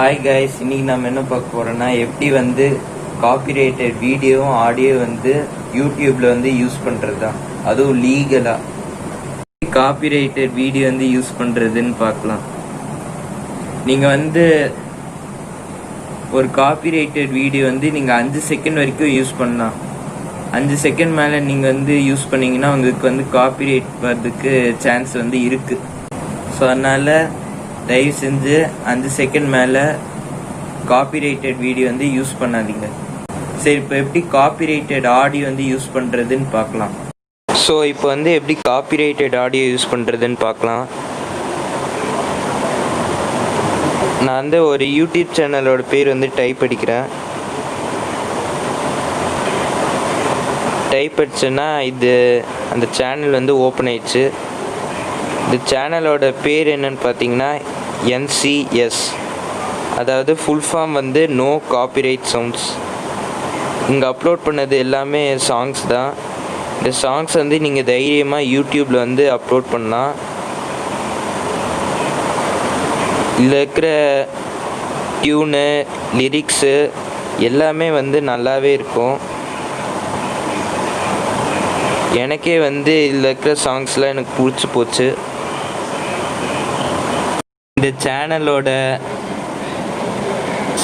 Hi guys, இன்னைக்கு நம்ம என்ன பார்க்க போறோம்னா எப்படி வந்து காப்பிரைட்டட் வீடியோ ஆடியோ வந்து யூடியூப்ல வந்து யூஸ் பண்றதா, அதுவும் லீகலா காப்பிரைட்டட் வீடியோ வந்து யூஸ் பண்றதுன்னு பார்க்கலாம். நீங்க வந்து ஒரு காப்பிரைட்டட் வீடியோ வந்து நீங்க 5 செகண்ட் வரைக்கும் யூஸ் பண்ணலாம். 5 செகண்ட் மேல நீங்க வந்து யூஸ் பண்ணீங்கன்னா உங்களுக்கு வந்து காப்பிரைட் வர்றதுக்கு சான்ஸ் வந்து இருக்கு. ஸோ அதனால தயவு செஞ்சு 5 செகண்ட் மேலே காப்பிரைட்டட் வீடியோ வந்து யூஸ் பண்ணாதீங்க. சரி, இப்போ எப்படி காப்பிரைட்டட் ஆடியோ வந்து யூஸ் பண்ணுறதுன்னு பார்க்கலாம். ஸோ இப்போ வந்து எப்படி காப்பிரைட்டட் ஆடியோ யூஸ் பண்ணுறதுன்னு பார்க்கலாம். நான் வந்து ஒரு யூடியூப் சேனலோட பேர் வந்து டைப் அடிக்கிறேன். டைப் அடிச்சேன்னா இது அந்த சேனல் வந்து ஓப்பன் ஆயிடுச்சு. இந்த சேனலோட பேர் என்னன்னு பார்த்தீங்கன்னா NCS, அதாவது ஃபுல் ஃபார்ம் வந்து நோ காப்பிரைட் சவுண்ட்ஸ். இங்கே அப்லோட் பண்ணது எல்லாமே சாங்ஸ் தான். இந்த சாங்ஸ் வந்து நீங்கள் தைரியமாக யூடியூப்பில் வந்து அப்லோட் பண்ணலாம். இதில் இருக்கிற டியூனு, லிரிக்ஸு எல்லாமே வந்து நல்லாவே இருக்கும். எனக்கே வந்து இதில் இருக்கிற சாங்ஸ்லாம் எனக்கு பிடிச்சி போச்சு. இந்த சேனலோட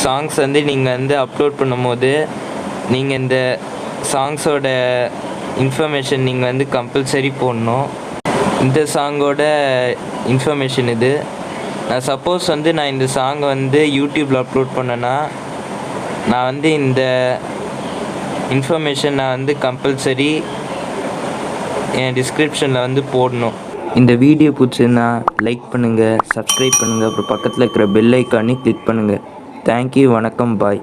சாங்ஸ் வந்து நீங்கள் வந்து அப்லோட் பண்ணும்போது நீங்கள் இந்த சாங்ஸோட இன்ஃபர்மேஷன் நீங்கள் வந்து கம்பல்சரி போடணும். இந்த சாங்கோட இன்ஃபர்மேஷன் இது. நான் சப்போஸ் வந்து நான் இந்த சாங்கை வந்து யூடியூப்பில் அப்லோட் பண்ணேன்னா நான் வந்து இந்த இன்ஃபர்மேஷன் நான் வந்து கம்பல்சரி என் டிஸ்கிரிப்ஷனில் வந்து போடணும். இந்த வீடியோ பிடிச்சிருந்தா லைக் பண்ணுங்கள், சப்ஸ்கிரைப் பண்ணுங்கள், அப்புறம் பக்கத்தில் இருக்கிற பெல் ஐக்கானே கிளிக் பண்ணுங்கள். தேங்க்யூ, வணக்கம், பாய்.